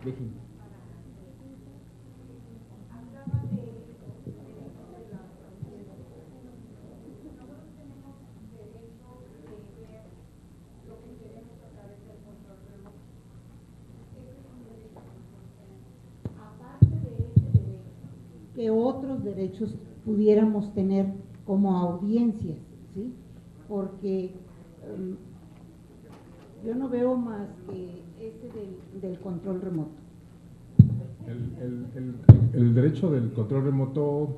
Virginia. Que otros derechos pudiéramos tener como audiencias, ¿sí? Porque yo no veo más que ese del control remoto. El derecho del control remoto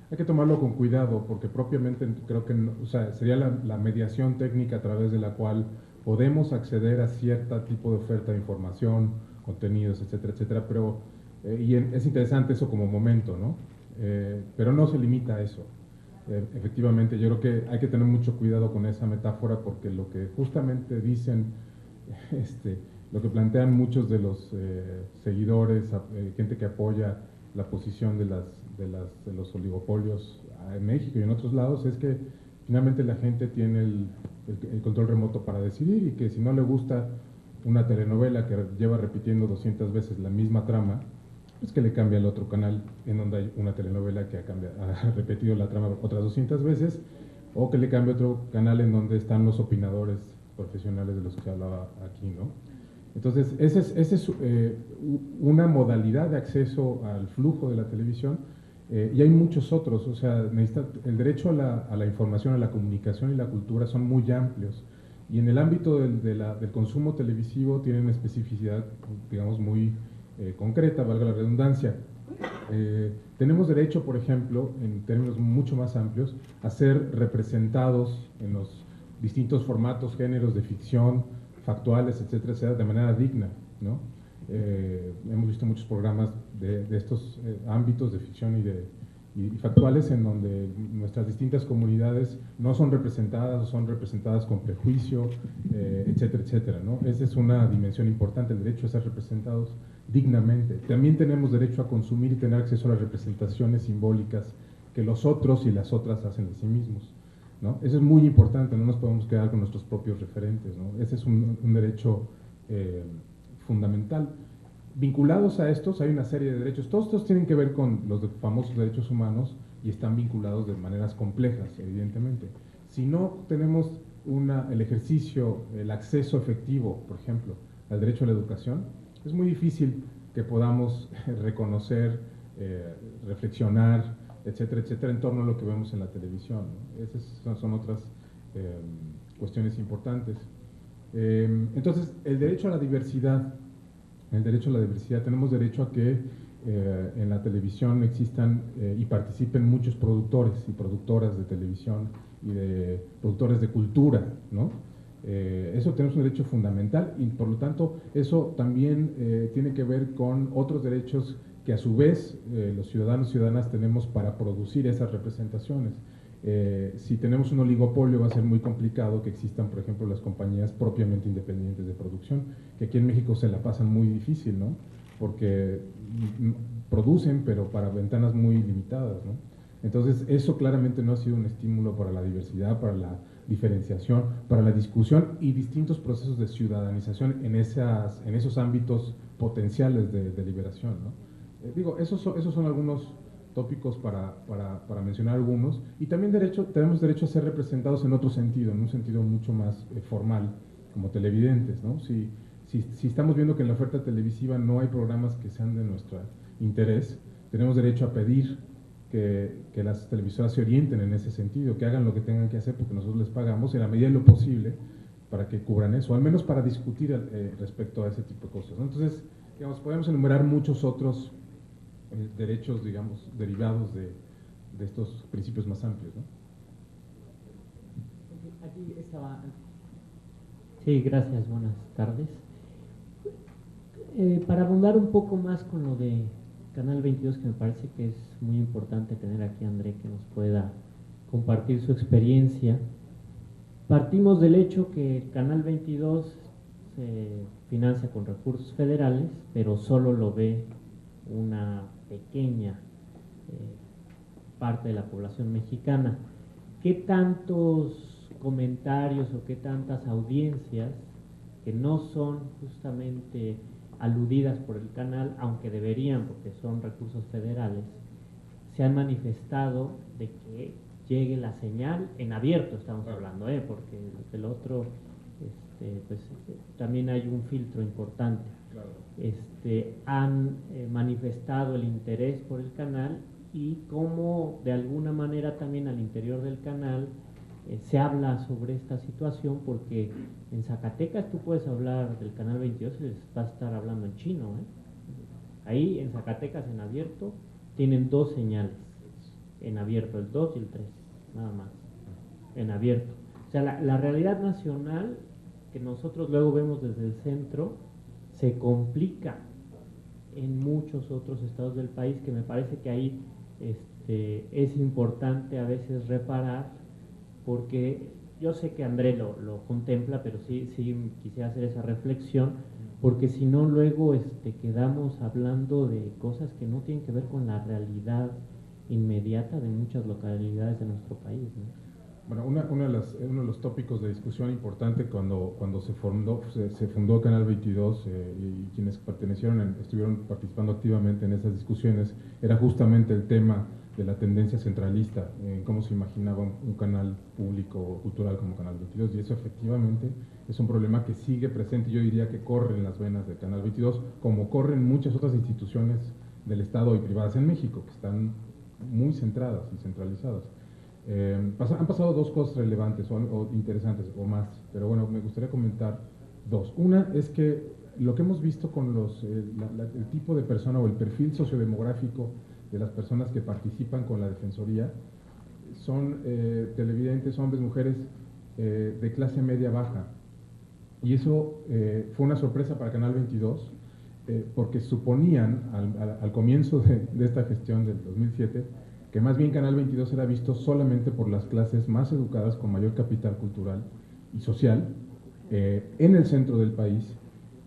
hay que tomarlo con cuidado, porque propiamente creo que o sea, sería la mediación técnica a través de la cual podemos acceder a cierto tipo de oferta de información, contenidos, etcétera, pero es interesante eso como momento, ¿no? Pero no se limita a eso. Efectivamente, yo creo que hay que tener mucho cuidado con esa metáfora, porque lo que justamente dicen, lo que plantean muchos de los seguidores, gente que apoya la posición de los oligopolios en México y en otros lados, es que finalmente la gente tiene el control remoto para decidir, y que si no le gusta una telenovela que lleva repitiendo 200 veces la misma trama, pues que le cambie al otro canal en donde hay una telenovela que ha repetido la trama otras 200 veces, o que le cambie otro canal en donde están los opinadores profesionales de los que se hablaba aquí, ¿no? Entonces, esa es una modalidad de acceso al flujo de la televisión, y hay muchos otros. O sea, el derecho a la información, a la comunicación y la cultura son muy amplios, y en el ámbito del consumo televisivo tienen una especificidad, digamos, muy concreta, valga la redundancia. Tenemos derecho, por ejemplo, en términos mucho más amplios, a ser representados en los distintos formatos, géneros de ficción, factuales, etcétera, de manera digna, ¿no? Hemos visto muchos programas de estos ámbitos de ficción y factuales, en donde nuestras distintas comunidades no son representadas, o son representadas con prejuicio, etcétera, ¿no? Esa es una dimensión importante, el derecho a ser representados dignamente. También tenemos derecho a consumir y tener acceso a las representaciones simbólicas que los otros y las otras hacen de sí mismos, ¿no? Eso es muy importante, no nos podemos quedar con nuestros propios referentes, ¿no? Ese es un derecho fundamental. Vinculados a estos hay una serie de derechos. Todos estos tienen que ver con los famosos derechos humanos y están vinculados de maneras complejas, evidentemente. Si no tenemos el ejercicio, el acceso efectivo, por ejemplo, al derecho a la educación, es muy difícil que podamos reconocer, reflexionar, etcétera, en torno a lo que vemos en la televisión, ¿no? Esas son otras cuestiones importantes. Entonces, el derecho a la diversidad. Tenemos derecho a que en la televisión existan y participen muchos productores y productoras de televisión y de productores de cultura, ¿no? Eso tenemos un derecho fundamental, y por lo tanto eso también tiene que ver con otros derechos que a su vez los ciudadanos y ciudadanas tenemos para producir esas representaciones. Si tenemos un oligopolio, va a ser muy complicado que existan, por ejemplo, las compañías propiamente independientes de producción, que aquí en México se la pasan muy difícil, ¿no? Porque producen, pero para ventanas muy limitadas, ¿no? Entonces, eso claramente no ha sido un estímulo para la diversidad, para la diferenciación, para la discusión y distintos procesos de ciudadanización en esos ámbitos potenciales de liberación, ¿no? Esos son algunos tópicos para mencionar algunos, y también tenemos derecho a ser representados en otro sentido, en un sentido mucho más formal, como televidentes, ¿no? Si estamos viendo que en la oferta televisiva no hay programas que sean de nuestro interés, tenemos derecho a pedir que las televisoras se orienten en ese sentido, que hagan lo que tengan que hacer, porque nosotros les pagamos en la medida de lo posible para que cubran eso, al menos para discutir respecto a ese tipo de cosas, ¿no? Entonces, digamos, podemos enumerar muchos otros derechos, digamos, derivados de estos principios más amplios, ¿no? Aquí estaba. Sí, gracias, buenas tardes. Para abundar un poco más con lo de Canal 22, que me parece que es muy importante tener aquí a André que nos pueda compartir su experiencia. Partimos del hecho que Canal 22 se financia con recursos federales, pero solo lo ve una pequeña parte de la población mexicana. ¿Qué tantos comentarios o qué tantas audiencias que no son justamente aludidas por el canal, aunque deberían, porque son recursos federales, se han manifestado de que llegue la señal en abierto, estamos hablando, porque el otro, pues también hay un filtro importante. Claro. Han manifestado el interés por el canal y cómo de alguna manera también al interior del canal se habla sobre esta situación, porque en Zacatecas tú puedes hablar del canal 22 y les vas a estar hablando en chino. Ahí en Zacatecas en abierto tienen 2 señales en abierto, el 2 y el 3, nada más, en abierto. O sea, la realidad nacional que nosotros luego vemos desde el centro se complica en muchos otros estados del país, que me parece que ahí es importante a veces reparar, porque yo sé que André lo contempla, pero sí quisiera hacer esa reflexión, porque si no luego quedamos hablando de cosas que no tienen que ver con la realidad inmediata de muchas localidades de nuestro país, ¿no? Bueno, uno de los tópicos de discusión importante cuando se fundó Canal 22 y quienes estuvieron participando activamente en esas discusiones era justamente el tema de la tendencia centralista, cómo se imaginaba un canal público cultural como Canal 22, y eso efectivamente es un problema que sigue presente. Yo diría que corre en las venas de Canal 22, como corren muchas otras instituciones del Estado y privadas en México, que están muy centradas y centralizadas. Han pasado 2 cosas relevantes o interesantes o más, pero bueno, me gustaría comentar 2. Una es que lo que hemos visto con el tipo de persona o el perfil sociodemográfico de las personas que participan con la Defensoría son televidentes, hombres, mujeres de clase media baja, y eso fue una sorpresa para Canal 22, porque suponían al comienzo de esta gestión del 2007 que más bien Canal 22 era visto solamente por las clases más educadas con mayor capital cultural y social en el centro del país,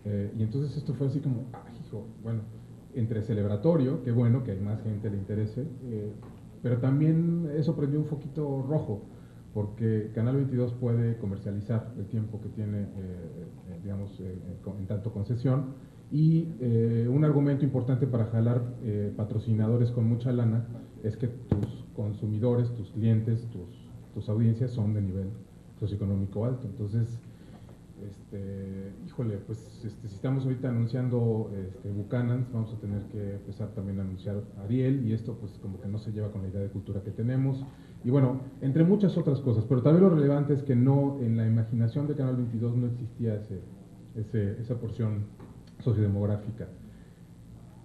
y entonces esto fue así como, hijo, bueno, entre celebratorio, qué bueno que hay más gente le interese, pero también eso prendió un foquito rojo, porque Canal 22 puede comercializar el tiempo que tiene, digamos, en tanto concesión, y un argumento importante para jalar patrocinadores con mucha lana es que tus consumidores, tus clientes, tus audiencias son de nivel socioeconómico alto. Entonces, híjole, pues si estamos ahorita anunciando Buchanan's, vamos a tener que empezar también a anunciar Ariel, y esto pues como que no se lleva con la idea de cultura que tenemos, y bueno, entre muchas otras cosas, pero también lo relevante es que no, en la imaginación de Canal 22 no existía esa porción sociodemográfica.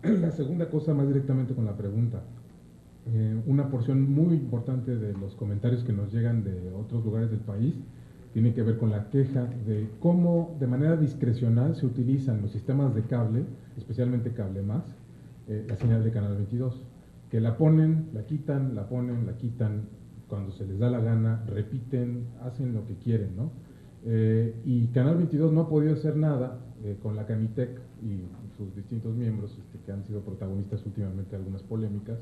La segunda cosa, más directamente con la pregunta, una porción muy importante de los comentarios que nos llegan de otros lugares del país tiene que ver con la queja de cómo de manera discrecional se utilizan los sistemas de cable, especialmente Cable Más, la señal de Canal 22, que la ponen, la quitan, la ponen, la quitan, cuando se les da la gana, repiten, hacen lo que quieren, ¿no? Y Canal 22 no ha podido hacer nada con la Camitec y sus distintos miembros que han sido protagonistas últimamente de algunas polémicas,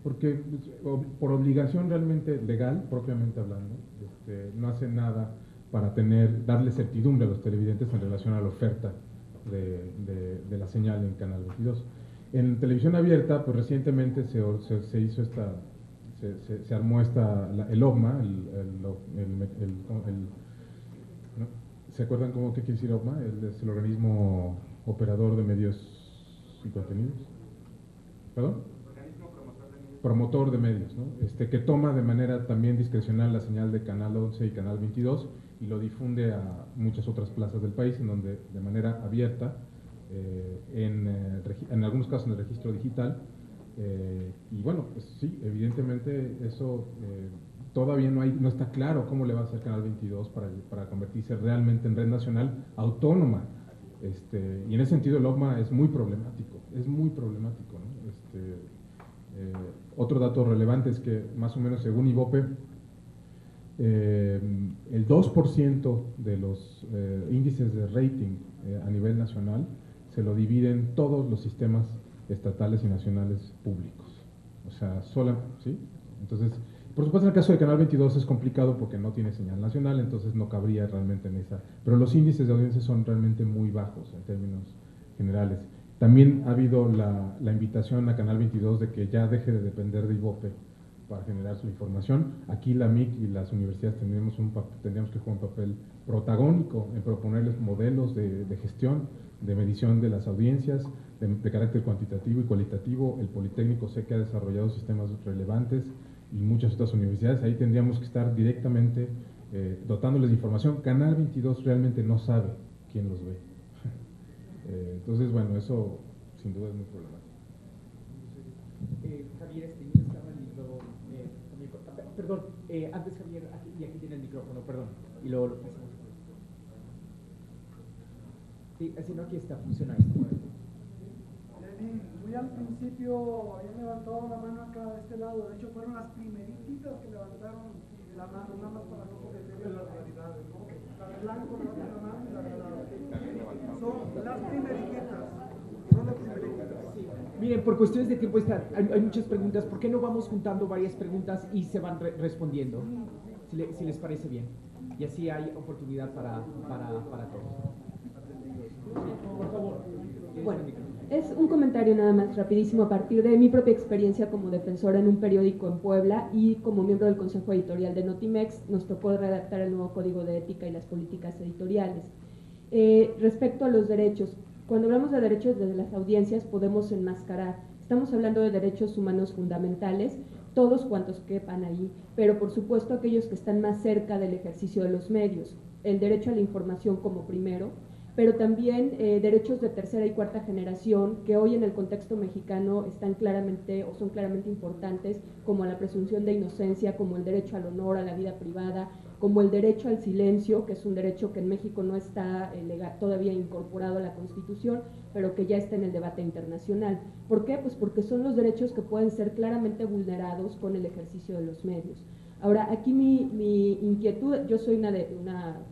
porque por obligación realmente legal, propiamente hablando, no hacen nada para darle certidumbre a los televidentes en relación a la oferta de la señal en Canal 22. En televisión abierta, pues recientemente se hizo se armó el OGMA, ¿no? ¿Se acuerdan qué quiere decir OGMA? Es el organismo operador de medios y contenidos. ¿Perdón? Promotor de medios, ¿no? Que toma de manera también discrecional la señal de Canal 11 y Canal 22 y lo difunde a muchas otras plazas del país, en donde de manera abierta, en algunos casos en el registro digital, y bueno, pues sí, evidentemente eso todavía no está claro cómo le va a hacer Canal 22 para convertirse realmente en red nacional autónoma, y en ese sentido el OGMA es muy problemático, ¿no? Otro dato relevante es que más o menos según IVOPE, el 2% de los índices de rating a nivel nacional se lo dividen todos los sistemas estatales y nacionales públicos. O sea, ¿sí? Entonces, por supuesto en el caso de Canal 22 es complicado porque no tiene señal nacional, entonces no cabría realmente en esa. Pero los índices de audiencia son realmente muy bajos en términos generales. También ha habido la invitación a Canal 22 de que ya deje de depender de IVOPE para generar su información. Aquí la MIC y las universidades tendríamos que jugar un papel protagónico en proponerles modelos de gestión, de medición de las audiencias, de carácter cuantitativo y cualitativo. El Politécnico sé que ha desarrollado sistemas relevantes y muchas otras universidades. Ahí tendríamos que estar directamente dotándoles de información. Canal 22 realmente no sabe quién los ve. Entonces, bueno, eso sin duda es muy problemático. Javier, perdón, antes Javier, aquí tiene el micrófono, perdón, y luego lo pasamos. Sí, así no, aquí está, funciona esto. Muy al principio habían levantado la mano acá de este lado, de hecho fueron las primeritas que levantaron la mano, nada más para no cometer las realidades, ¿no? La de blanco levanta la mano y la de la son las primeritas, son las primeritas. Sí. Miren, por cuestiones de tiempo hay muchas preguntas, ¿por qué no vamos juntando varias preguntas y se van respondiendo? Si les parece bien, y así hay oportunidad para todos. Por favor. Bueno, es un comentario nada más rapidísimo a partir de mi propia experiencia como defensora en un periódico en Puebla y como miembro del Consejo Editorial de Notimex. Nos tocó redactar el nuevo Código de Ética y las políticas editoriales. Respecto a los derechos, cuando hablamos de derechos desde las audiencias podemos enmascarar. Estamos hablando de derechos humanos fundamentales, todos cuantos quepan ahí, pero por supuesto aquellos que están más cerca del ejercicio de los medios. El derecho a la información como primero, pero también derechos de tercera y cuarta generación que hoy en el contexto mexicano están claramente o son claramente importantes, como la presunción de inocencia, como el derecho al honor, a la vida privada, como el derecho al silencio, que es un derecho que en México no está todavía incorporado a la Constitución, pero que ya está en el debate internacional. ¿Por qué? Pues porque son los derechos que pueden ser claramente vulnerados con el ejercicio de los medios. Ahora, aquí mi inquietud, yo soy una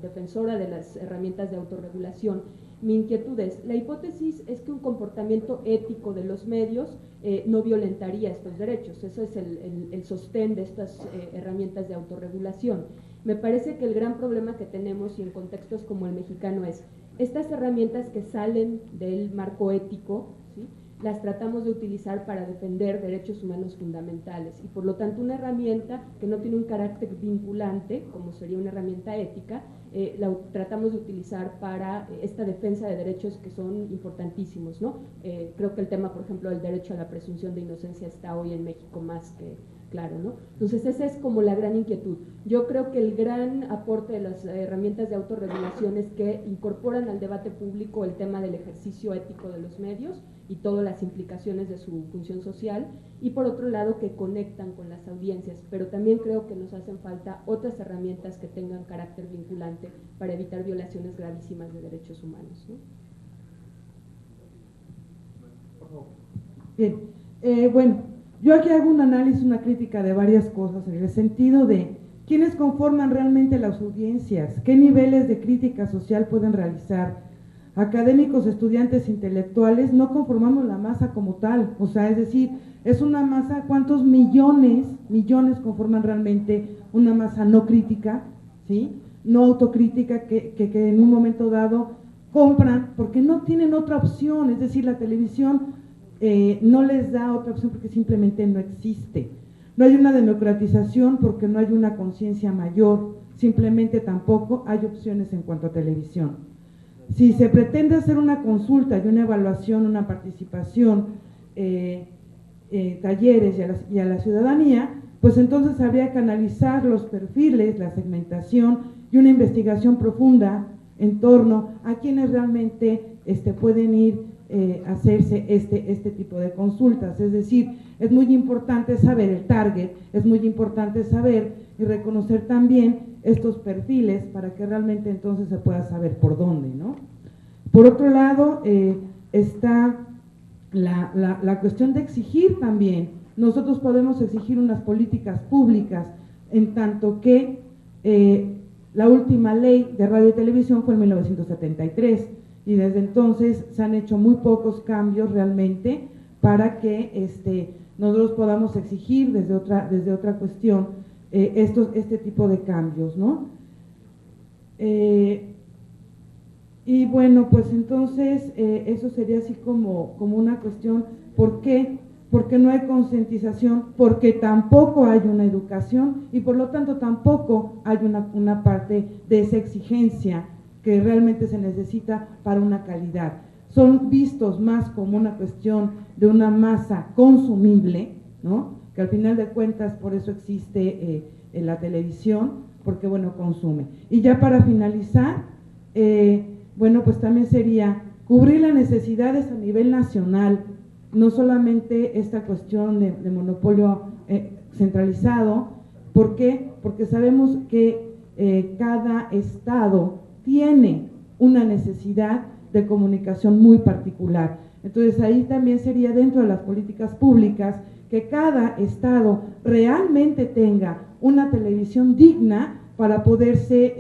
defensora de las herramientas de autorregulación. Mi inquietud es, la hipótesis es que un comportamiento ético de los medios no violentaría estos derechos. Eso es el sostén de estas herramientas de autorregulación. Me parece que el gran problema que tenemos y en contextos como el mexicano es, estas herramientas que salen del marco ético, ¿sí?, las tratamos de utilizar para defender derechos humanos fundamentales y por lo tanto una herramienta que no tiene un carácter vinculante, como sería una herramienta ética, la tratamos de utilizar para esta defensa de derechos que son importantísimos, ¿no? Creo que el tema, por ejemplo, del derecho a la presunción de inocencia está hoy en México más que claro, ¿no? Entonces esa es como la gran inquietud. Yo creo que el gran aporte de las herramientas de autorregulación es que incorporan al debate público el tema del ejercicio ético de los medios y todas las implicaciones de su función social, y por otro lado que conectan con las audiencias, pero también creo que nos hacen falta otras herramientas que tengan carácter vinculante para evitar violaciones gravísimas de derechos humanos, ¿no? Bien, bueno, yo aquí hago un análisis, una crítica de varias cosas, en el sentido de quiénes conforman realmente las audiencias, qué niveles de crítica social pueden realizar. Académicos, estudiantes, intelectuales, no conformamos la masa como tal, o sea, es decir, es una masa, ¿cuántos millones conforman realmente una masa no crítica, ¿sí?, no autocrítica, que en un momento dado compran porque no tienen otra opción, es decir, la televisión no les da otra opción porque simplemente no existe. No hay una democratización porque no hay una conciencia mayor, simplemente tampoco hay opciones en cuanto a televisión. Si se pretende hacer una consulta y una evaluación, una participación, talleres y a la ciudadanía, pues entonces habría que analizar los perfiles, la segmentación y una investigación profunda en torno a quienes realmente pueden ir a hacerse este tipo de consultas. Es decir, es muy importante saber el target, es muy importante saber y reconocer también estos perfiles para que realmente entonces se pueda saber por dónde, ¿no? Por otro lado, está la cuestión de exigir también. Nosotros podemos exigir unas políticas públicas, en tanto que la última ley de radio y televisión fue en 1973, y desde entonces se han hecho muy pocos cambios realmente para que nosotros podamos exigir desde otra cuestión este tipo de cambios, ¿no? Y bueno, pues entonces eso sería así como una cuestión. ¿Por qué? Porque no hay concientización, porque tampoco hay una educación y por lo tanto tampoco hay una parte de esa exigencia que realmente se necesita para una calidad. Son vistos más como una cuestión de una masa consumible, ¿no? Que al final de cuentas por eso existe la televisión, porque bueno, consume. Y ya para finalizar, bueno, pues también sería cubrir las necesidades a nivel nacional, no solamente esta cuestión de monopolio centralizado. ¿Por qué? Porque sabemos que cada estado tiene una necesidad de comunicación muy particular. Entonces ahí también sería dentro de las políticas públicas que cada estado realmente tenga una televisión digna para poderse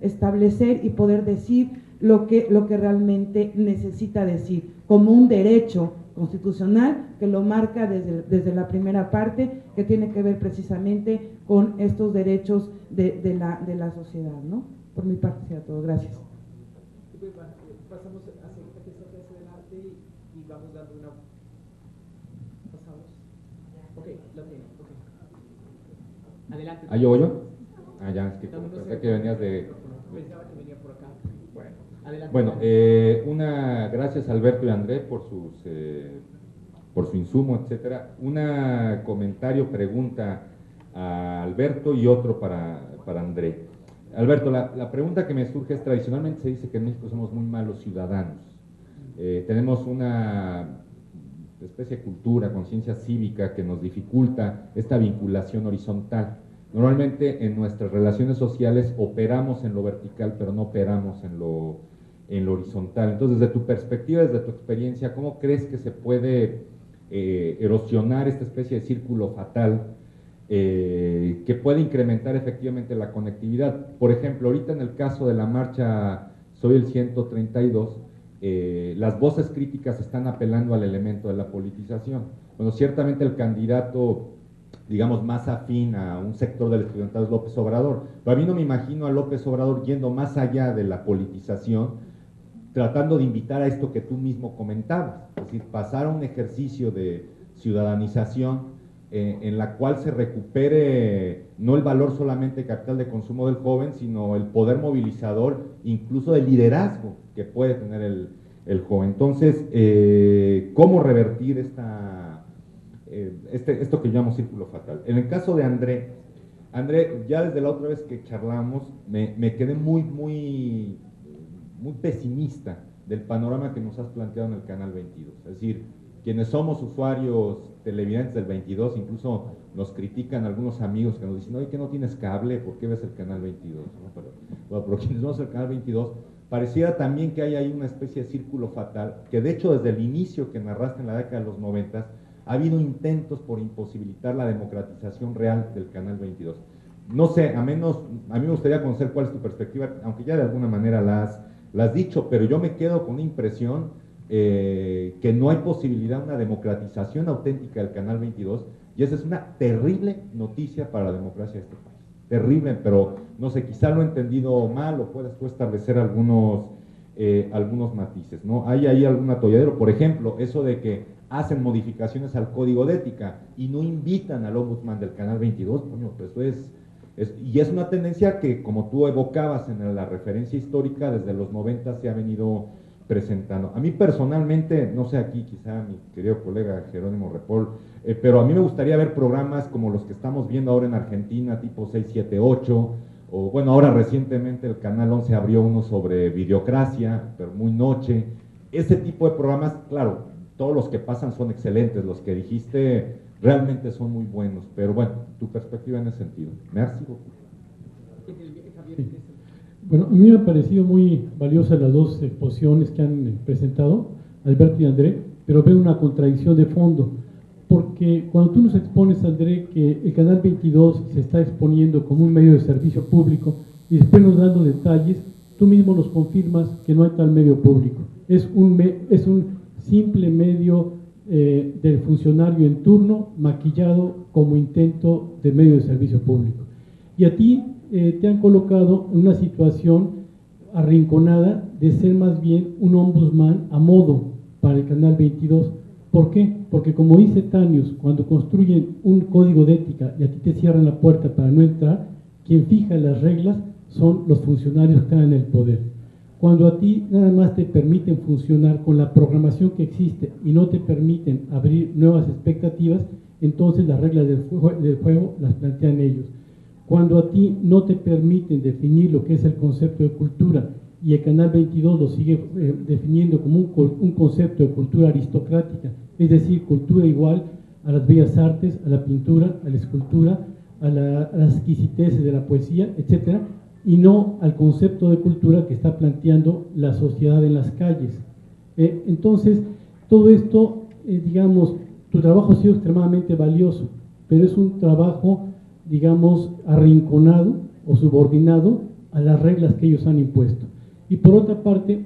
establecer y poder decir lo que realmente necesita decir, como un derecho constitucional que lo marca desde la primera parte, que tiene que ver precisamente con estos derechos de la sociedad, ¿no? Por mi parte sería todo. Gracias. Pasamos hacia adelante y vamos dando una... ¿Pasamos? Ok, lo tiene, ok. Adelante. ¿Ah, yo? Ah, ya, es que pensé que venías de... Pensaba que venía por acá. Bueno, Adelante. Bueno, gracias Alberto y André por su insumo, etcétera. Una comentario, pregunta a Alberto y otro para André. Alberto, la pregunta que me surge es, tradicionalmente se dice que en México somos muy malos ciudadanos. Tenemos una especie de cultura, conciencia cívica que nos dificulta esta vinculación horizontal. Normalmente en nuestras relaciones sociales operamos en lo vertical, pero no operamos en lo horizontal. Entonces, desde tu perspectiva, desde tu experiencia, ¿cómo crees que se puede erosionar esta especie de círculo fatal que puede incrementar efectivamente la conectividad? Por ejemplo, ahorita en el caso de la marcha Soy el 132, las voces críticas están apelando al elemento de la politización. Bueno, ciertamente el candidato, digamos, más afín a un sector del estudiantado es López Obrador, pero a mí no me imagino a López Obrador yendo más allá de la politización, tratando de invitar a esto que tú mismo comentabas, es decir, pasar a un ejercicio de ciudadanización en la cual se recupere no el valor solamente capital de consumo del joven, sino el poder movilizador, incluso de liderazgo que puede tener el joven. Entonces, ¿cómo revertir esto que llamamos círculo fatal? En el caso de André, ya desde la otra vez que charlamos, me quedé muy pesimista del panorama que nos has planteado en el Canal 22. Es decir, quienes somos usuarios televidentes del 22, incluso nos critican algunos amigos que nos dicen, oye, que no tienes cable, ¿por qué ves el Canal 22? ¿No? Pero quienes vemos el Canal 22, pareciera también que hay ahí una especie de círculo fatal, que de hecho desde el inicio que narraste en la década de los 90, ha habido intentos por imposibilitar la democratización real del Canal 22. No sé, a mí me gustaría conocer cuál es tu perspectiva, aunque ya de alguna manera la has dicho, pero yo me quedo con la impresión que no hay posibilidad de una democratización auténtica del Canal 22, y esa es una terrible noticia para la democracia de este país. Terrible, pero no sé, quizá lo he entendido mal o puedes tú establecer algunos matices, ¿no? ¿Hay ahí algún atolladero? Por ejemplo, eso de que hacen modificaciones al código de ética y no invitan al ombudsman del Canal 22, coño, pues eso y es una tendencia que, como tú evocabas en la referencia histórica, desde los 90 se ha venido presentando. A mí personalmente, no sé aquí, quizá mi querido colega Jerónimo Repol, pero a mí me gustaría ver programas como los que estamos viendo ahora en Argentina, tipo 678, o bueno, ahora recientemente el Canal 11 abrió uno sobre videocracia, pero muy noche. Ese tipo de programas, claro, todos los que pasan son excelentes, los que dijiste realmente son muy buenos, pero bueno, tu perspectiva en ese sentido. Merci beaucoup. Sí. Bueno, a mí me han parecido muy valiosas las dos exposiciones que han presentado, Alberto y André, pero veo una contradicción de fondo, porque cuando tú nos expones, André, que el Canal 22 se está exponiendo como un medio de servicio público y después nos dando detalles, tú mismo nos confirmas que no hay tal medio público. Es un simple medio del funcionario en turno maquillado como intento de medio de servicio público. Y a ti te han colocado en una situación arrinconada de ser más bien un ombudsman a modo para el Canal 22. ¿Por qué? Porque como dice Tanius, cuando construyen un código de ética y a ti te cierran la puerta para no entrar, quien fija las reglas son los funcionarios que están en el poder. Cuando a ti nada más te permiten funcionar con la programación que existe y no te permiten abrir nuevas expectativas, entonces las reglas del juego las plantean ellos. Cuando a ti no te permiten definir lo que es el concepto de cultura y el Canal 22 lo sigue definiendo como un concepto de cultura aristocrática, es decir, cultura igual a las bellas artes, a la pintura, a la escultura, a las exquisiteces de la poesía, etcétera, y no al concepto de cultura que está planteando la sociedad en las calles. Entonces, todo esto, digamos, tu trabajo ha sido extremadamente valioso, pero es un trabajo, digamos, arrinconado o subordinado a las reglas que ellos han impuesto. Y por otra parte,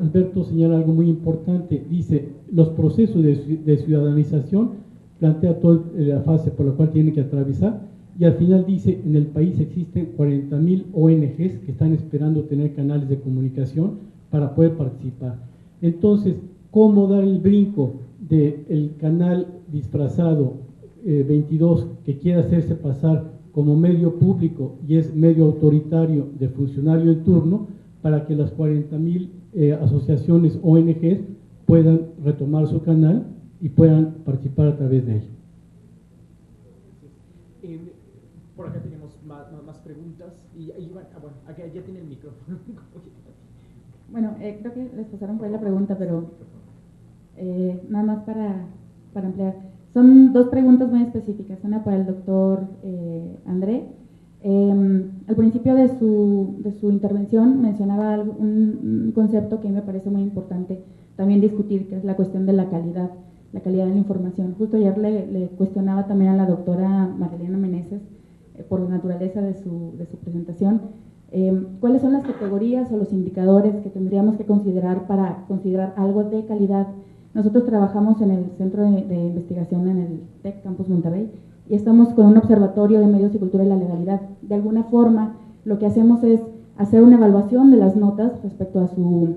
Alberto señala algo muy importante, dice, los procesos de ciudadanización, plantea toda la fase por la cual tienen que atravesar, y al final dice, en el país existen 40,000 ONGs que están esperando tener canales de comunicación para poder participar. Entonces, ¿cómo dar el brinco del canal disfrazado 22 que quiere hacerse pasar como medio público y es medio autoritario de funcionario en turno para que las 40,000 asociaciones ONGs puedan retomar su canal y puedan participar a través de ello? Por acá tenemos más preguntas. Bueno, acá ya tiene el micrófono. Bueno, creo que les pasaron por ahí la pregunta, pero nada más para ampliar. Son dos preguntas muy específicas, una para el doctor André. Al principio de su intervención mencionaba un concepto que me parece muy importante también discutir, que es la cuestión de la calidad de la información. Justo ayer le cuestionaba también a la doctora Magdalena Meneses, por la naturaleza de su presentación, cuáles son las categorías o los indicadores que tendríamos que considerar para considerar algo de calidad. Nosotros trabajamos en el Centro de Investigación en el TEC Campus Monterrey y estamos con un observatorio de medios y cultura y la legalidad. De alguna forma, lo que hacemos es hacer una evaluación de las notas respecto a su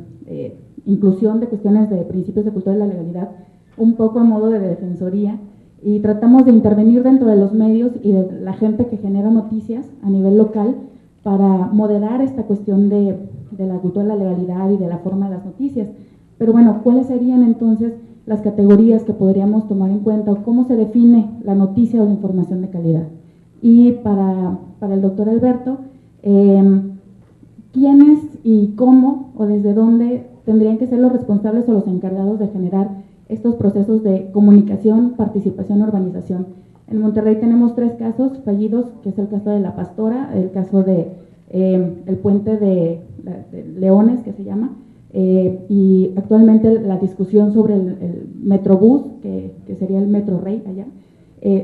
inclusión de cuestiones de principios de cultura y la legalidad, un poco a modo de defensoría, y tratamos de intervenir dentro de los medios y de la gente que genera noticias a nivel local para moderar esta cuestión de la cultura de la legalidad y de la forma de las noticias. Pero bueno, ¿cuáles serían entonces las categorías que podríamos tomar en cuenta o cómo se define la noticia o la información de calidad? Y para el doctor Alberto, ¿quiénes y cómo o desde dónde tendrían que ser los responsables o los encargados de generar estos procesos de comunicación, participación, urbanización? En Monterrey tenemos 3 casos fallidos, que es el caso de La Pastora, el caso de el puente de Leones, que se llama, y actualmente la discusión sobre el Metrobús, que sería el Metro Rey allá,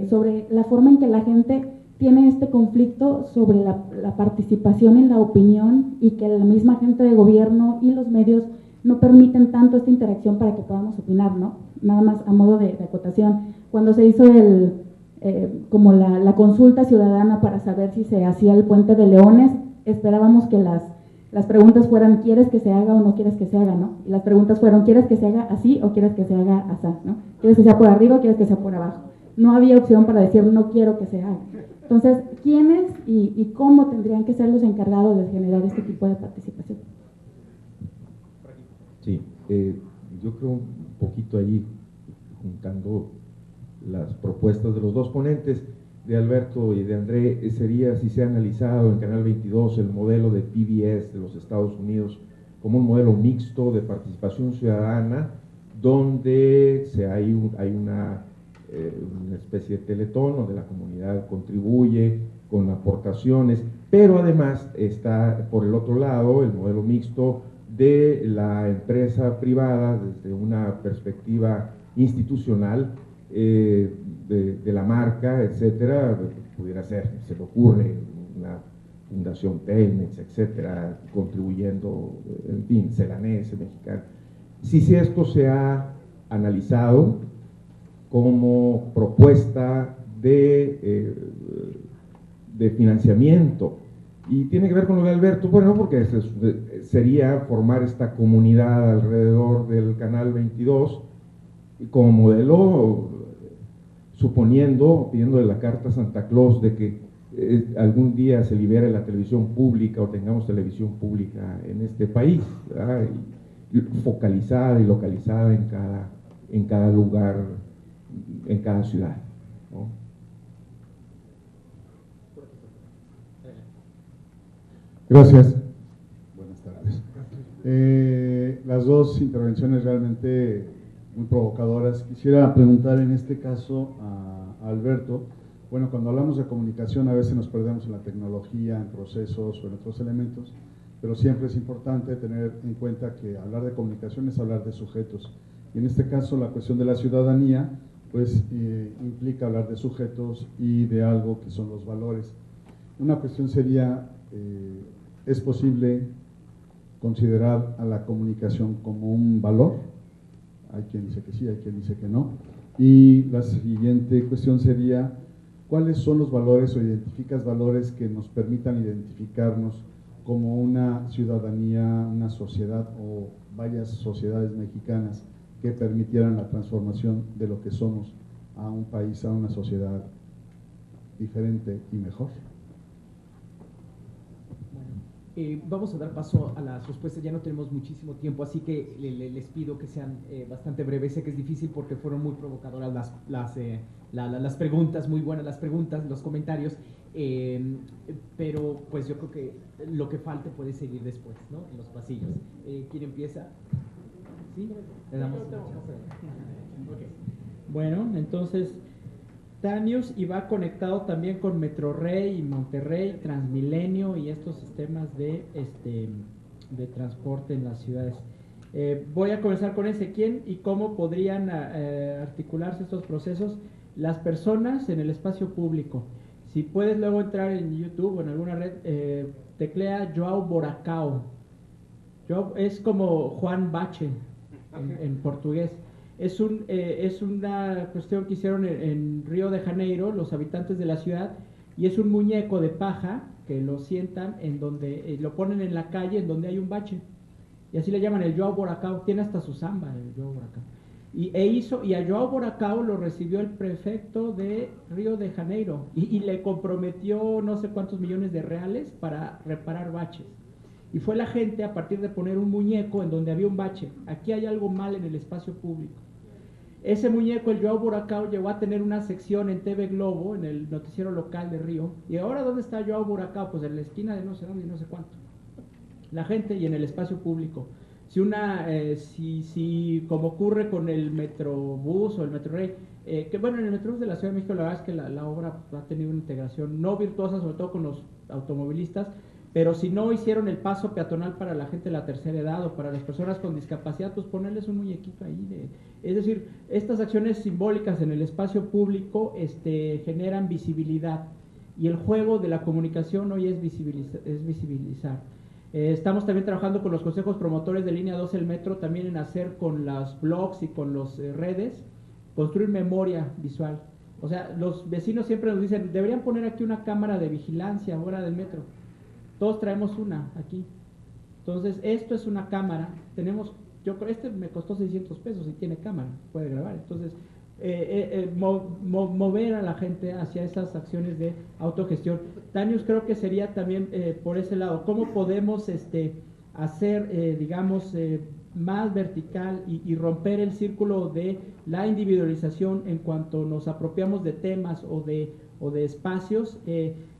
sobre la forma en que la gente tiene este conflicto sobre la participación en la opinión y que la misma gente de gobierno y los medios no permiten tanto esta interacción para que podamos opinar, ¿no? Nada más a modo de acotación. Cuando se hizo como la consulta ciudadana para saber si se hacía el puente de Leones, esperábamos que las preguntas fueran ¿quieres que se haga o no quieres que se haga?, ¿no? Y las preguntas fueron ¿quieres que se haga así o quieres que se haga así?, ¿no? ¿Quieres que sea por arriba o quieres que sea por abajo? No había opción para decir no quiero que se haga. Entonces, ¿quiénes y cómo tendrían que ser los encargados de generar este tipo de participación? Sí, yo creo un poquito ahí, juntando las propuestas de los dos ponentes, de Alberto y de André, sería si se ha analizado en Canal 22 el modelo de PBS de los Estados Unidos como un modelo mixto de participación ciudadana, donde hay una especie de teletón donde la comunidad contribuye con aportaciones, pero además está por el otro lado el modelo mixto de la empresa privada desde una perspectiva institucional, de la marca, etcétera. Pudiera ser, se me ocurre, una fundación Telmex, etcétera, contribuyendo, en fin, Celanese, mexicana. Si esto se ha analizado como propuesta de financiamiento Y tiene que ver con lo de Alberto, bueno, porque sería formar esta comunidad alrededor del Canal 22 como modelo, suponiendo, pidiéndole la carta a Santa Claus de que algún día se libere la televisión pública o tengamos televisión pública en este país, ¿verdad? Y focalizada y localizada en cada lugar, en cada ciudad, ¿no? Gracias. Buenas tardes. Las dos intervenciones realmente muy provocadoras. Quisiera preguntar en este caso a Alberto. Bueno, cuando hablamos de comunicación a veces nos perdemos en la tecnología, en procesos o en otros elementos, pero siempre es importante tener en cuenta que hablar de comunicación es hablar de sujetos. Y en este caso la cuestión de la ciudadanía pues implica hablar de sujetos y de algo que son los valores. Una cuestión sería, ¿es posible considerar a la comunicación como un valor? Hay quien dice que sí, hay quien dice que no. Y la siguiente cuestión sería, ¿cuáles son los valores o identificas valores que nos permitan identificarnos como una ciudadanía, una sociedad o varias sociedades mexicanas que permitieran la transformación de lo que somos a un país, a una sociedad diferente y mejor? Vamos a dar paso a las respuestas, ya no tenemos muchísimo tiempo, así que les pido que sean bastante breves. Sé que es difícil porque fueron muy provocadoras las preguntas, muy buenas las preguntas, los comentarios, pero pues yo creo que lo que falte puede seguir después, ¿no? En los pasillos. ¿Quién empieza? ¿Sí? Le damos una chance. Okay. Bueno, entonces Tanius, y va conectado también con Metrorrey y Monterrey, Transmilenio y estos sistemas de transporte en las ciudades. Voy a comenzar con ese. ¿Quién y cómo podrían articularse estos procesos? Las personas en el espacio público. Si puedes luego entrar en YouTube o en alguna red, teclea João Boracao. Es como Juan Bache en portugués. Es una cuestión que hicieron en Río de Janeiro, los habitantes de la ciudad, y es un muñeco de paja que lo sientan en donde, lo ponen en la calle en donde hay un bache. Y así le llaman el João Boracao, tiene hasta su samba el João Boracao. Y a João Boracao lo recibió el prefecto de Río de Janeiro y le comprometió no sé cuántos millones de reales para reparar baches. Y fue la gente a partir de poner un muñeco en donde había un bache. Aquí hay algo mal en el espacio público. Ese muñeco, el João Boracao, llegó a tener una sección en TV Globo, en el noticiero local de Río. ¿Y ahora dónde está João Boracao? Pues en la esquina de no sé dónde y no sé cuánto. La gente y en el espacio público. Si como ocurre con el Metrobús o el Metrorrey, que bueno, en el Metrobús de la Ciudad de México la verdad es que la obra ha tenido una integración no virtuosa, sobre todo con los automovilistas, pero si no hicieron el paso peatonal para la gente de la tercera edad o para las personas con discapacidad, pues ponerles un muñequito ahí. Es decir, estas acciones simbólicas en el espacio público generan visibilidad, y el juego de la comunicación hoy es visibilizar. Estamos también trabajando con los consejos promotores de Línea 12 del Metro, también en hacer con los blogs y con las redes, construir memoria visual. O sea, los vecinos siempre nos dicen, deberían poner aquí una cámara de vigilancia ahora del metro. Todos traemos una aquí. Entonces, esto es una cámara. Tenemos, me costó 600 pesos y tiene cámara, puede grabar. Entonces, mover a la gente hacia esas acciones de autogestión. Tanius, creo que sería también por ese lado. ¿Cómo podemos hacer, digamos, más vertical y romper el círculo de la individualización en cuanto nos apropiamos de temas o de espacios?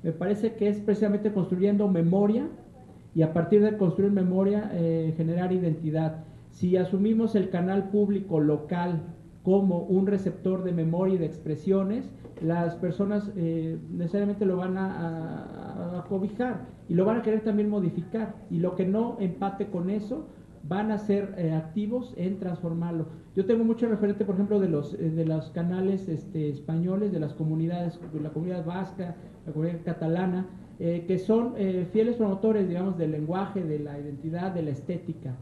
Me parece que es precisamente construyendo memoria, y a partir de construir memoria generar identidad. Si asumimos el canal público local como un receptor de memoria y de expresiones, las personas necesariamente lo van a cobijar y lo van a querer también modificar, y lo que no empate con eso van a ser activos en transformarlo. Yo tengo mucho referente, por ejemplo, de los canales españoles, de las comunidades, de la comunidad vasca, la comunidad catalana, que son fieles promotores, digamos, del lenguaje, de la identidad, de la estética,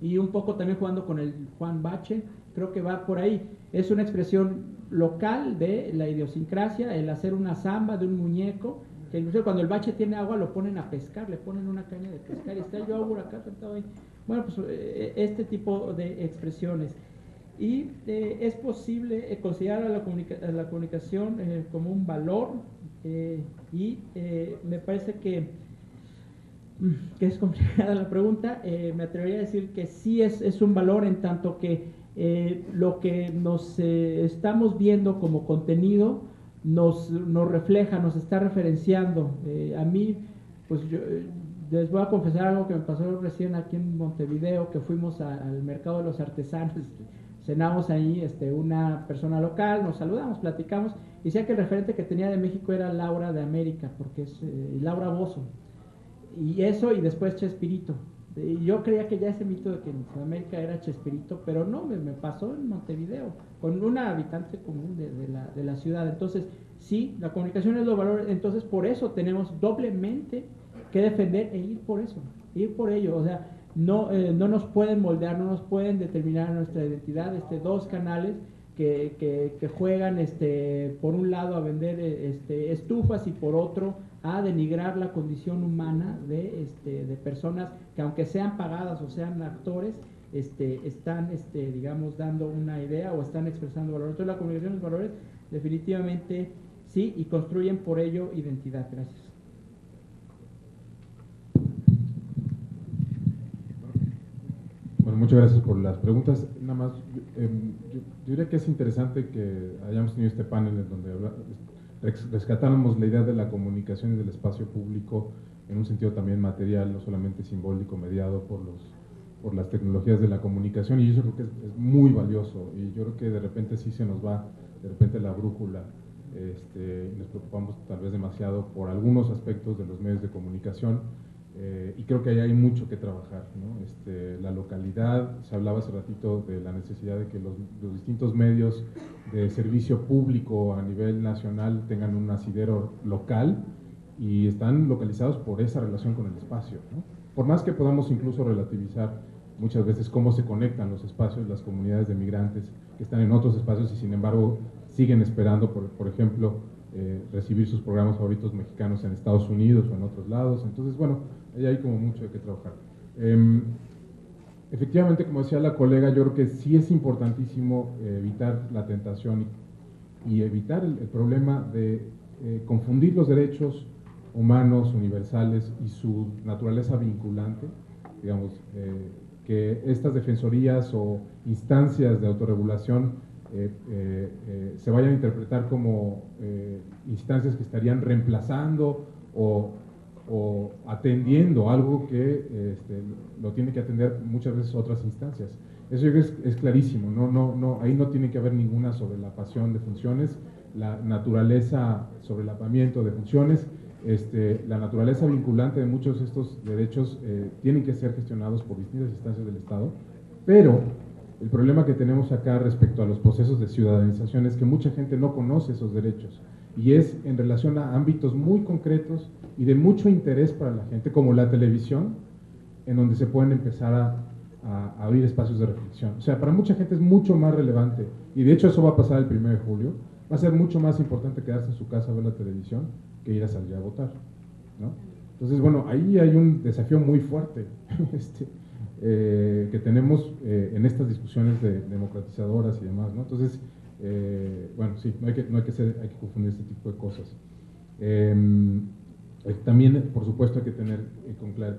y un poco también jugando con el Juan Bache. Creo que va por ahí. Es una expresión local de la idiosincrasia, el hacer una samba de un muñeco que incluso cuando el bache tiene agua lo ponen a pescar, le ponen una caña de pescar y está el yogur acá sentado ahí. Bueno, pues este tipo de expresiones. Y es posible considerar a la comunicación como un valor y me parece que es complicada la pregunta. Me atrevería a decir que sí es un valor en tanto que lo que nos estamos viendo como contenido nos refleja, nos está referenciando. A mí, pues yo les voy a confesar algo que me pasó recién aquí en Montevideo, que fuimos al mercado de los artesanos, cenamos ahí una persona local, nos saludamos, platicamos, y decía que el referente que tenía de México era Laura de América, porque es Laura Bozzo, y eso, y después Chespirito. Y yo creía que ya ese mito de que en Sudamérica era Chespirito, pero no, me pasó en Montevideo, con una habitante común de la ciudad. Entonces, sí, la comunicación es los valores, entonces por eso tenemos doblemente que defender e ir por eso, ir por ello. O sea, no nos pueden moldear, no nos pueden determinar nuestra identidad. Dos canales que juegan por un lado a vender estufas y por otro a denigrar la condición humana de personas que, aunque sean pagadas o sean actores, están digamos dando una idea o están expresando valores. Entonces la comunicación de los valores definitivamente sí, y construyen por ello identidad. Gracias. Bueno, muchas gracias por las preguntas. Nada más, yo diría que es interesante que hayamos tenido este panel en donde rescatáramos la idea de la comunicación y del espacio público en un sentido también material, no solamente simbólico, mediado por las tecnologías de la comunicación, y yo creo que es muy valioso, y yo creo que de repente sí se nos va de repente la brújula, y nos preocupamos tal vez demasiado por algunos aspectos de los medios de comunicación. Y creo que ahí hay mucho que trabajar, ¿no? La localidad, se hablaba hace ratito de la necesidad de que los distintos medios de servicio público a nivel nacional tengan un asidero local y están localizados por esa relación con el espacio, ¿no? Por más que podamos incluso relativizar muchas veces cómo se conectan los espacios, las comunidades de migrantes que están en otros espacios y sin embargo siguen esperando, por ejemplo, recibir sus programas favoritos mexicanos en Estados Unidos o en otros lados. Entonces, bueno, ahí hay como mucho de qué trabajar. Efectivamente, como decía la colega, yo creo que sí es importantísimo evitar la tentación y evitar el problema de confundir los derechos humanos universales y su naturaleza vinculante, digamos, que estas defensorías o instancias de autorregulación se vayan a interpretar como instancias que estarían reemplazando o atendiendo algo que lo tiene que atender muchas veces otras instancias. Eso yo creo que es clarísimo, ahí no tiene que haber ninguna sobrelapación de funciones, la naturaleza, sobrelapamiento de funciones, la naturaleza vinculante de muchos de estos derechos tienen que ser gestionados por distintas instancias del Estado, pero el problema que tenemos acá respecto a los procesos de ciudadanización es que mucha gente no conoce esos derechos y es en relación a ámbitos muy concretos y de mucho interés para la gente, como la televisión, en donde se pueden empezar a abrir espacios de reflexión. O sea, para mucha gente es mucho más relevante, y de hecho eso va a pasar el 1 de julio, va a ser mucho más importante quedarse en su casa a ver la televisión que ir a salir a votar, ¿no? Entonces, bueno, ahí hay un desafío muy fuerte que tenemos en estas discusiones democratizadoras y demás, ¿no? Entonces, bueno, sí, hay que confundir este tipo de cosas. También, por supuesto, hay que tener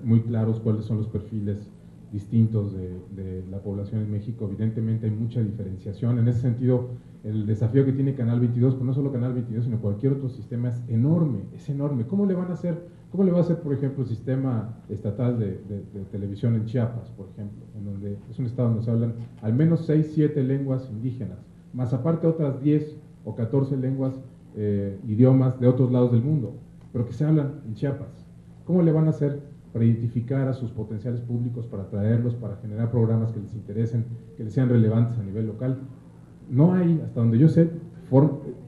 muy claros cuáles son los perfiles distintos de la población en México. Evidentemente hay mucha diferenciación. En ese sentido, el desafío que tiene Canal 22, pues no solo Canal 22, sino cualquier otro sistema es enorme, es enorme. ¿Cómo le van a hacer? ¿Cómo le va a hacer, por ejemplo, el sistema estatal de televisión en Chiapas, por ejemplo, en donde es un estado donde se hablan al menos 6, 7 lenguas indígenas, más aparte otras 10 o 14 lenguas, idiomas de otros lados del mundo, pero que se hablan en Chiapas? ¿Cómo le van a hacer para identificar a sus potenciales públicos, para atraerlos, para generar programas que les interesen, que les sean relevantes a nivel local? No hay, hasta donde yo sé,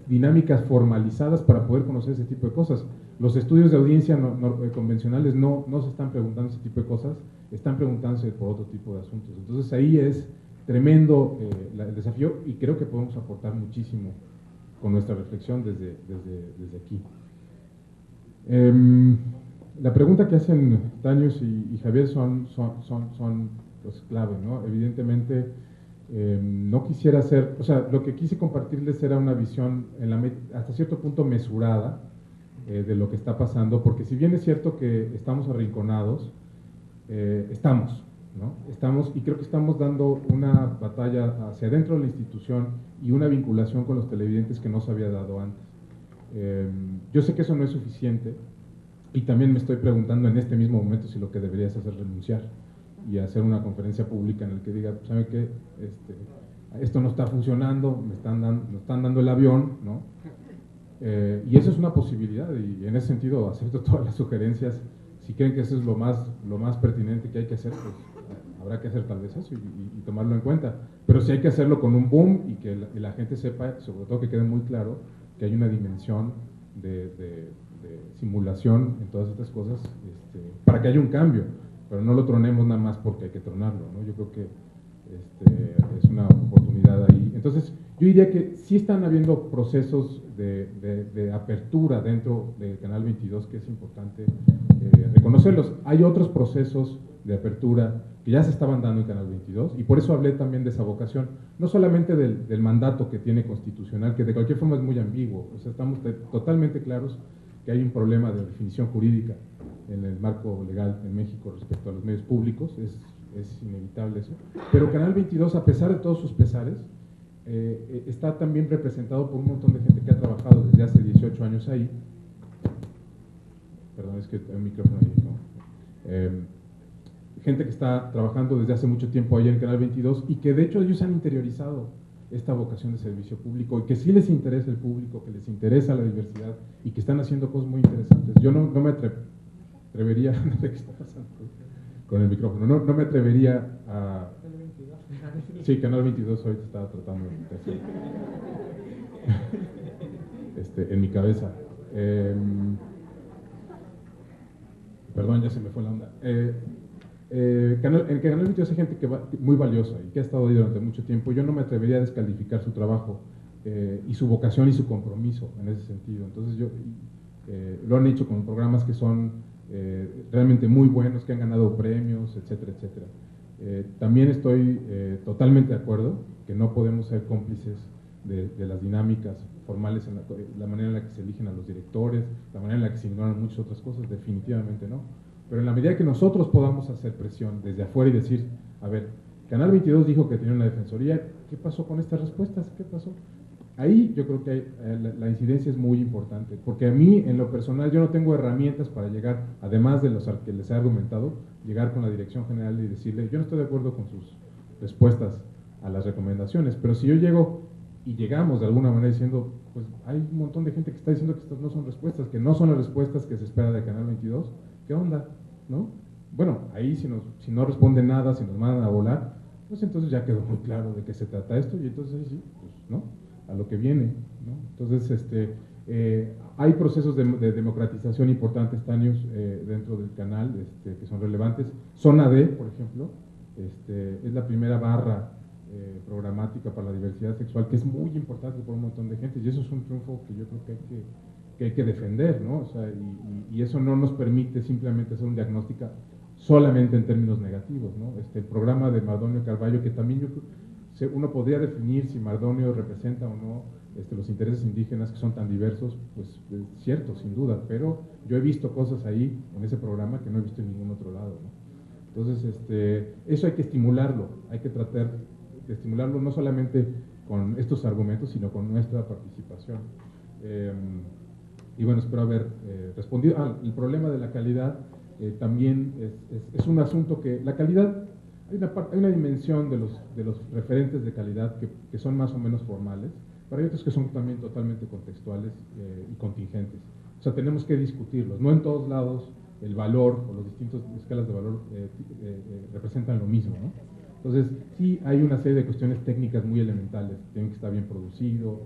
dinámicas formalizadas para poder conocer ese tipo de cosas. Los estudios de audiencia convencionales no se están preguntando ese tipo de cosas, están preguntándose por otro tipo de asuntos. Entonces ahí es tremendo el desafío, y creo que podemos aportar muchísimo con nuestra reflexión desde aquí. La pregunta que hacen Tanius y Javier son pues, clave, ¿no? Evidentemente, no quisiera hacer, o sea, lo que quise compartirles era una visión hasta cierto punto mesurada de lo que está pasando, porque si bien es cierto que estamos arrinconados, estamos, ¿no? Estamos, y creo que estamos dando una batalla hacia adentro de la institución y una vinculación con los televidentes que no se había dado antes. Yo sé que eso no es suficiente, y también me estoy preguntando en este mismo momento si lo que deberías hacer es renunciar y hacer una conferencia pública en la que diga, ¿sabe qué? Esto no está funcionando, nos están dando el avión, ¿no? Y eso es una posibilidad, y en ese sentido acepto todas las sugerencias. Si creen que eso es lo más pertinente que hay que hacer, pues habrá que hacer tal vez eso y tomarlo en cuenta. Pero sí hay que hacerlo con un boom y que la gente sepa, sobre todo que quede muy claro, que hay una dimensión de simulación en todas estas cosas, para que haya un cambio, pero no lo tronemos nada más porque hay que tronarlo, ¿no? Yo creo que es una oportunidad ahí. Entonces, yo diría que sí están habiendo procesos de apertura dentro del Canal 22, que es importante reconocerlos. Hay otros procesos de apertura que ya se estaban dando en Canal 22, y por eso hablé también de esa vocación, no solamente del mandato que tiene constitucional, que de cualquier forma es muy ambiguo, o sea, estamos totalmente claros que hay un problema de definición jurídica en el marco legal en México respecto a los medios públicos, es inevitable eso, pero Canal 22, a pesar de todos sus pesares, está también representado por un montón de gente que ha trabajado desde hace 18 años ahí. Perdón, es que hay un micrófono ahí, ¿no? Gente que está trabajando desde hace mucho tiempo ahí en Canal 22 y que de hecho ellos han interiorizado esta vocación de servicio público y que sí les interesa el público, que les interesa la diversidad y que están haciendo cosas muy interesantes. Yo no me atrevería, no sé qué está pasando con el micrófono, no me atrevería a... Sí, Canal 22 ahorita estaba tratando de en mi cabeza. Perdón, ya se me fue la onda. En Canal 22 hay gente muy valiosa y que ha estado ahí durante mucho tiempo. Yo no me atrevería a descalificar su trabajo y su vocación y su compromiso en ese sentido. Entonces lo han hecho con programas que son realmente muy buenos, que han ganado premios, etcétera, etcétera. También estoy totalmente de acuerdo que no podemos ser cómplices de las dinámicas formales, en la manera en la que se eligen a los directores, la manera en la que se ignoran muchas otras cosas, definitivamente no. Pero en la medida que nosotros podamos hacer presión desde afuera y decir, a ver, Canal 22 dijo que tenía una defensoría, ¿qué pasó con estas respuestas? ¿Qué pasó? Ahí yo creo que la incidencia es muy importante, porque a mí, en lo personal, yo no tengo herramientas para llegar, además de los que les he argumentado, llegar con la dirección general y decirle, yo no estoy de acuerdo con sus respuestas a las recomendaciones, pero si yo llego y llegamos de alguna manera diciendo, pues hay un montón de gente que está diciendo que estas no son respuestas, que no son las respuestas que se espera de Canal 22, ¿qué onda? ¿No? Bueno, ahí si no responden nada, si nos mandan a volar, pues entonces ya quedó muy claro de qué se trata esto, y entonces sí, pues, ¿no? A lo que viene, ¿no? Entonces, hay procesos de democratización importantes, Tanius, dentro del canal, que son relevantes. Zona D, por ejemplo, es la primera barra programática para la diversidad sexual, que es muy importante por un montón de gente, y eso es un triunfo que yo creo que hay que defender, ¿no? O sea, y eso no nos permite simplemente hacer un diagnóstico solamente en términos negativos, ¿no? El programa de Mardonio Carballo, que también uno podría definir si Mardonio representa o no los intereses indígenas que son tan diversos, pues es cierto, sin duda, pero yo he visto cosas ahí en ese programa que no he visto en ningún otro lado, ¿no? Entonces, eso hay que estimularlo, hay que tratar de estimularlo no solamente con estos argumentos, sino con nuestra participación. Y bueno, espero haber respondido. El problema de la calidad también es un asunto que la calidad, hay una dimensión de los referentes de calidad que son más o menos formales, pero hay otros que son también totalmente contextuales y contingentes. O sea, tenemos que discutirlos. No en todos lados el valor o las distintas escalas de valor representan lo mismo, ¿no? Entonces, sí hay una serie de cuestiones técnicas muy elementales. Tiene que estar bien producido,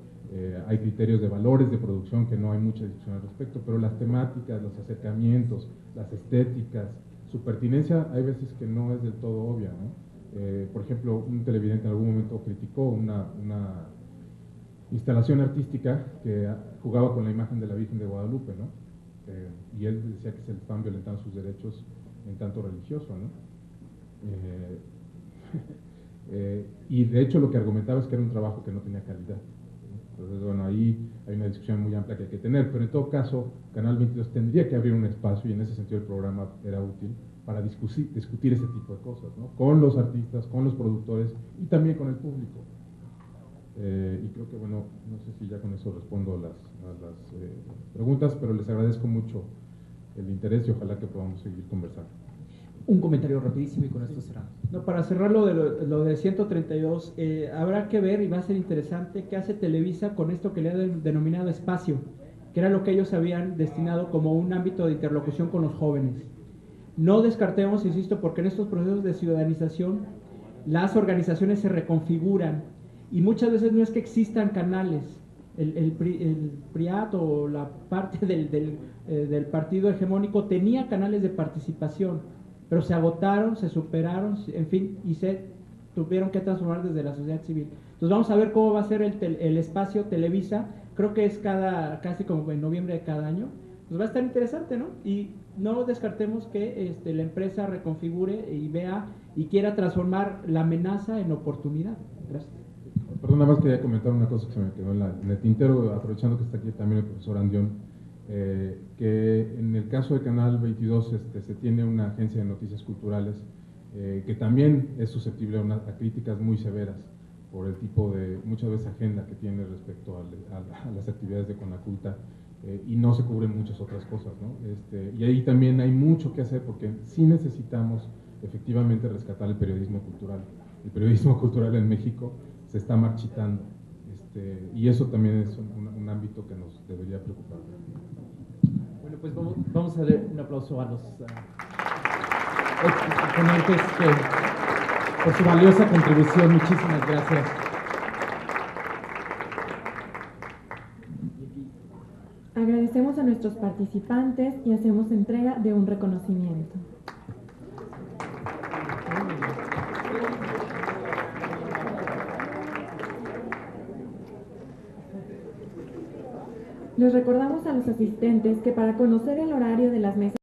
hay criterios de valores de producción que no hay mucha discusión al respecto, pero las temáticas, los acercamientos, las estéticas, su pertinencia hay veces que no es del todo obvia, ¿no? Por ejemplo, un televidente en algún momento criticó una instalación artística que jugaba con la imagen de la Virgen de Guadalupe, ¿no? y él decía que se le estaban violentando sus derechos en tanto religioso, ¿no? Y de hecho lo que argumentaba es que era un trabajo que no tenía calidad. Entonces, bueno, ahí hay una discusión muy amplia que hay que tener, pero en todo caso, Canal 22 tendría que abrir un espacio, y en ese sentido el programa era útil, para discutir ese tipo de cosas, ¿no? Con los artistas, con los productores y también con el público. Y creo que, bueno, no sé si ya con eso respondo a las preguntas, pero les agradezco mucho el interés y ojalá que podamos seguir conversando. Un comentario rapidísimo y con esto cerramos. No, para cerrar lo de 132, habrá que ver y va a ser interesante qué hace Televisa con esto que le ha denominado espacio, que era lo que ellos habían destinado como un ámbito de interlocución con los jóvenes. No descartemos, insisto, porque en estos procesos de ciudadanización las organizaciones se reconfiguran y muchas veces no es que existan canales. El PRIAT o la parte del partido hegemónico tenía canales de participación, pero se agotaron, se superaron, en fin, y se tuvieron que transformar desde la sociedad civil. Entonces vamos a ver cómo va a ser el espacio Televisa, creo que es casi como en noviembre de cada año, pues va a estar interesante, ¿no? Y no descartemos que la empresa reconfigure y vea y quiera transformar la amenaza en oportunidad. Gracias. Perdón, nada más quería comentar una cosa que se me quedó en el tintero, aprovechando que está aquí también el profesor Andión, que en el caso de Canal 22 se tiene una agencia de noticias culturales que también es susceptible a críticas muy severas por el tipo de, muchas veces, agenda que tiene respecto a las actividades de Conaculta, y no se cubren muchas otras cosas, ¿no? Y ahí también hay mucho que hacer porque sí necesitamos efectivamente rescatar el periodismo cultural. El periodismo cultural en México se está marchitando, y eso también es un ámbito que nos debería preocupar. Bueno, pues vamos a darle un aplauso a los ponentes por su valiosa contribución. Muchísimas gracias. Agradecemos a nuestros participantes y hacemos entrega de un reconocimiento. Les recordamos a los asistentes que para conocer el horario de las mesas